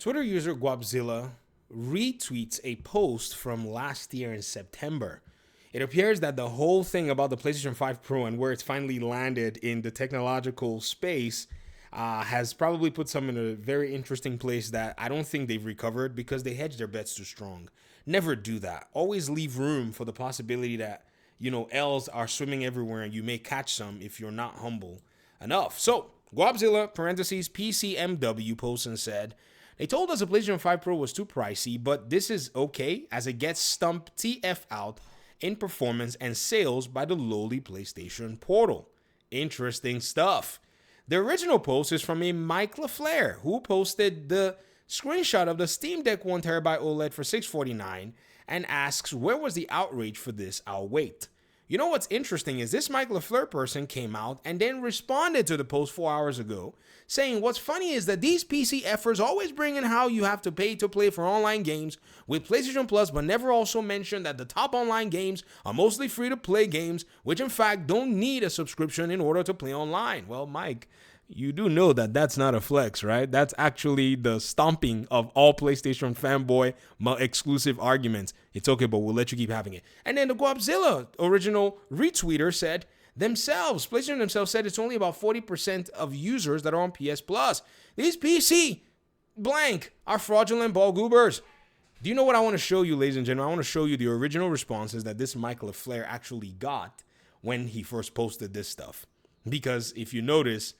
Twitter user Guapzilla retweets a post from last year in September. It appears that the whole thing about the PlayStation 5 Pro and where it's finally landed in the technological space has probably put some in a very interesting place that I don't think they've recovered because they hedged their bets too strong. Never do that. Always leave room for the possibility that, L's are swimming everywhere and you may catch some if you're not humble enough. So, Guapzilla, parentheses, PCMW, posts and said, they told us the PlayStation 5 Pro was too pricey, but this is okay as it gets stumped TF out in performance and sales by the lowly PlayStation portal. Interesting stuff. The original post is from a Mike LaFleur, who posted the screenshot of the Steam Deck 1TB OLED for $649 and asks, where was the outrage for this? I'll wait. You know what's interesting is this Mike LaFleur person came out and then responded to the post 4 hours ago, saying what's funny is that these PC effers always bring in how you have to pay to play for online games with PlayStation Plus, but never also mention that the top online games are mostly free-to-play games, which in fact don't need a subscription in order to play online. Well, Mike, you do know that that's not a flex, right? That's actually the stomping of all PlayStation fanboy exclusive arguments. It's okay, but we'll let you keep having it. And then the Guapzilla original retweeter said PlayStation themselves said it's only about 40% of users that are on PS Plus. These PC blank are fraudulent ball goobers. Do you know what I want to show you, ladies and gentlemen? I want to show you the original responses that this Mike LaFleur actually got when he first posted this stuff. Because if you notice,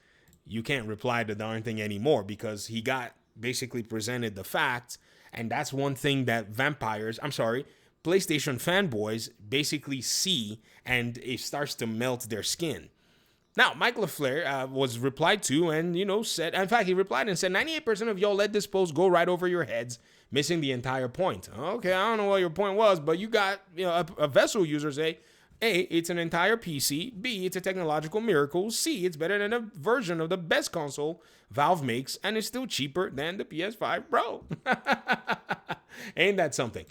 you can't reply to the darn thing anymore because he got basically presented the facts. And that's one thing that PlayStation fanboys basically see, and it starts to melt their skin. Now, Mike LaFleur was replied to and, said, in fact, he replied and said, 98% of y'all let this post go right over your heads, missing the entire point. Okay, I don't know what your point was, but you got, a Vessel user say, A, it's an entire PC. B, it's a technological miracle. C, it's better than a version of the best console Valve makes, and it's still cheaper than the PS5 Pro. Ain't that something?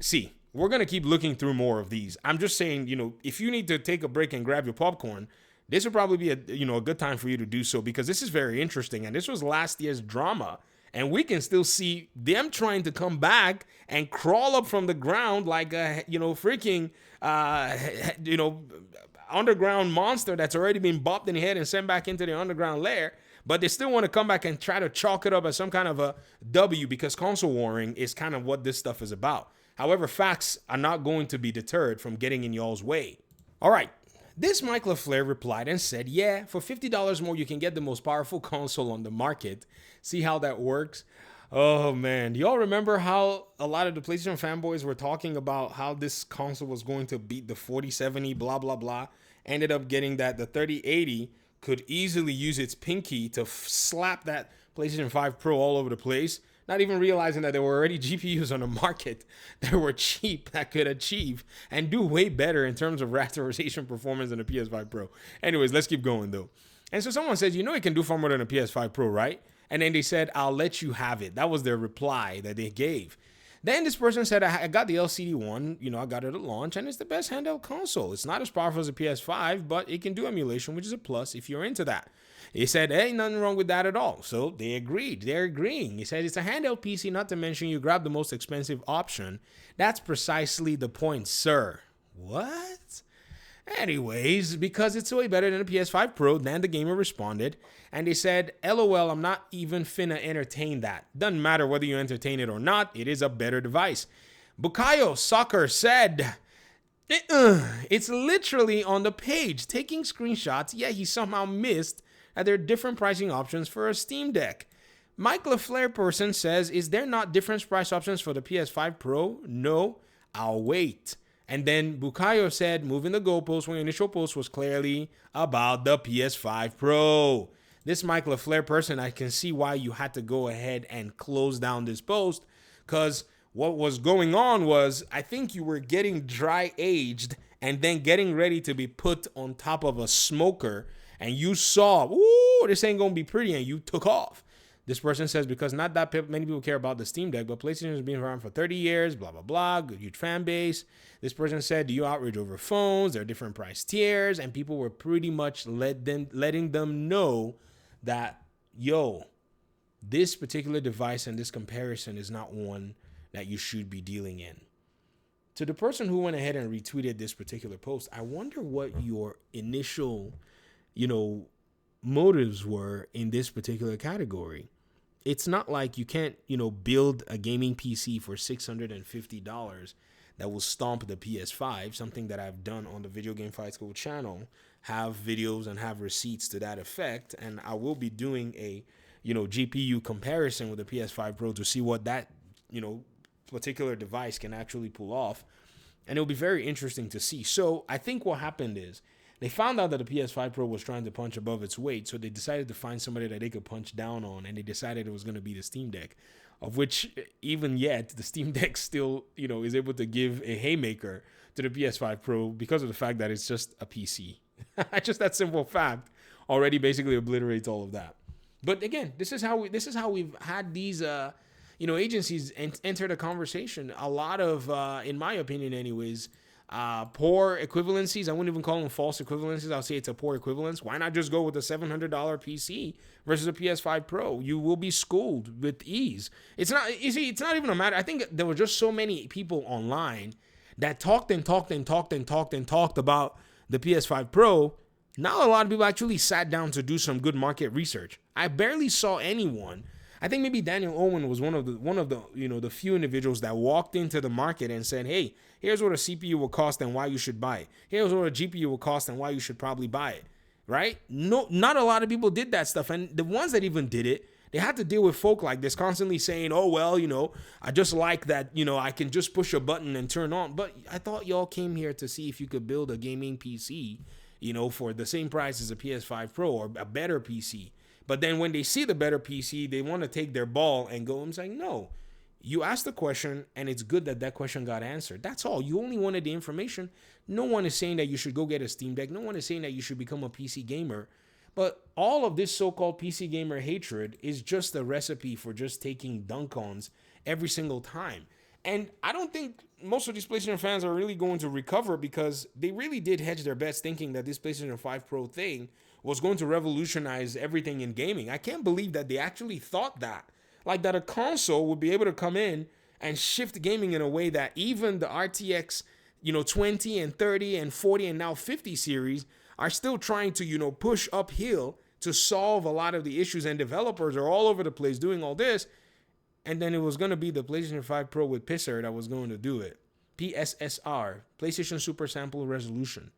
C, we're going to keep looking through more of these. I'm just saying, if you need to take a break and grab your popcorn, this would probably be a good time for you to do so because this is very interesting. And this was last year's drama. And we can still see them trying to come back and crawl up from the ground like a, freaking, underground monster that's already been bopped in the head and sent back into the underground lair. But they still want to come back and try to chalk it up as some kind of a W because console warring is kind of what this stuff is about. However, facts are not going to be deterred from getting in y'all's way. All right. This Mike LaFleur replied and said, yeah, for $50 more, you can get the most powerful console on the market. See how that works? Oh, man. Do y'all remember how a lot of the PlayStation fanboys were talking about how this console was going to beat the 4070, blah, blah, blah? Ended up getting that the 3080 could easily use its pinky to slap that PlayStation 5 Pro all over the place, not even realizing that there were already GPUs on the market that were cheap that could achieve and do way better in terms of rasterization performance than the PS5 Pro. Anyways, let's keep going though. And so someone says, it can do far more than a PS5 Pro, right? And then they said, I'll let you have it. That was their reply that they gave. Then this person said, I got the LCD one, I got it at launch, and it's the best handheld console. It's not as powerful as a PS5, but it can do emulation, which is a plus if you're into that. He said, hey, nothing wrong with that at all. So they agreed. They're agreeing. He said, it's a handheld PC, not to mention you grab the most expensive option. That's precisely the point, sir. What? Anyways, because it's way better than a PS5 Pro, then the gamer responded, and they said, LOL, I'm not even finna entertain that. Doesn't matter whether you entertain it or not, it is a better device. Bukayo Soccer said, it's literally on the page, taking screenshots, yet he somehow missed that there are different pricing options for a Steam Deck. Mike LaFleur person says, is there not different price options for the PS5 Pro? No, I'll wait. And then Bukayo said, moving the goalpost when the initial post was clearly about the PS5 Pro. This Mike LaFleur person, I can see why you had to go ahead and close down this post, because what was going on was, I think you were getting dry aged and then getting ready to be put on top of a smoker, and you saw, ooh, this ain't gonna be pretty, and you took off. This person says, because not that many people care about the Steam Deck, but PlayStation has been around for 30 years, blah, blah, blah, good, huge fan base. This person said, do you outrage over phones? There are different price tiers, and people were pretty much letting them know that, yo, this particular device and this comparison is not one that you should be dealing in. To the person who went ahead and retweeted this particular post, I wonder what your initial, motives were in this particular category. It's not like you can't, build a gaming PC for $650 that will stomp the PS5, something that I've done on the Video Game Fight School channel, have videos and have receipts to that effect. And I will be doing a, GPU comparison with the PS5 Pro to see what that, particular device can actually pull off. And it'll be very interesting to see. So I think what happened is they found out that the PS5 Pro was trying to punch above its weight. So they decided to find somebody that they could punch down on. And they decided it was going to be the Steam Deck, of which even yet the Steam Deck still, is able to give a haymaker to the PS5 Pro because of the fact that it's just a PC. Just that simple fact already basically obliterates all of that. But again, this is how we've had these, agencies enter the conversation. A lot of, in my opinion anyways, poor equivalencies. I wouldn't even call them false equivalencies. I'll say it's a poor equivalence. Why not just go with a $700 PC versus a PS5 Pro? You will be schooled with ease. It's not even a matter. I think there were just so many people online that talked about the PS5 Pro. Now a lot of people actually sat down to do some good market research. I barely saw anyone. I think maybe Daniel Owen was one of the the few individuals that walked into the market and said, "Hey, here's what a CPU will cost and why you should buy it. Here's what a GPU will cost and why you should probably buy it." Right? No, not a lot of people did that stuff, and the ones that even did it, they had to deal with folk like this constantly saying, "Oh well, I just like that, I can just push a button and turn on." But I thought y'all came here to see if you could build a gaming PC, for the same price as a PS5 Pro or a better PC. But then when they see the better PC, they want to take their ball and go and say, no, you asked the question and it's good that that question got answered. That's all. You only wanted the information. No one is saying that you should go get a Steam Deck. No one is saying that you should become a PC gamer. But all of this so-called PC gamer hatred is just a recipe for just taking dunk-ons every single time. And I don't think most of these PlayStation fans are really going to recover because they really did hedge their bets thinking that this PlayStation 5 Pro thing was going to revolutionize everything in gaming. I can't believe that they actually thought that. Like that a console would be able to come in and shift gaming in a way that even the RTX, 20 and 30 and 40 and now 50 series are still trying to, push uphill to solve a lot of the issues, and developers are all over the place doing all this. And then it was going to be the PlayStation 5 Pro with PSR that was going to do it. PSSR, PlayStation Super Sample Resolution.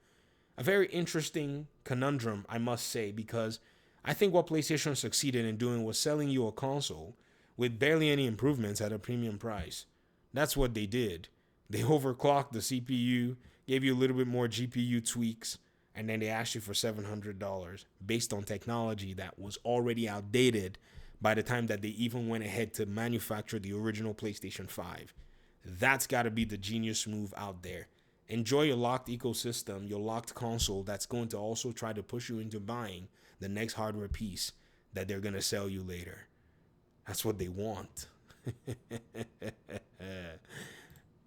A very interesting conundrum, I must say, because I think what PlayStation succeeded in doing was selling you a console with barely any improvements at a premium price. That's what they did. They overclocked the CPU, gave you a little bit more GPU tweaks, and then they asked you for $700 based on technology that was already outdated by the time that they even went ahead to manufacture the original PlayStation 5. That's got to be the genius move out there. Enjoy your locked ecosystem, your locked console that's going to also try to push you into buying the next hardware piece that they're going to sell you later. That's what they want.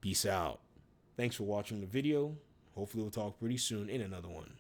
Peace out. Thanks for watching the video. Hopefully we'll talk pretty soon in another one.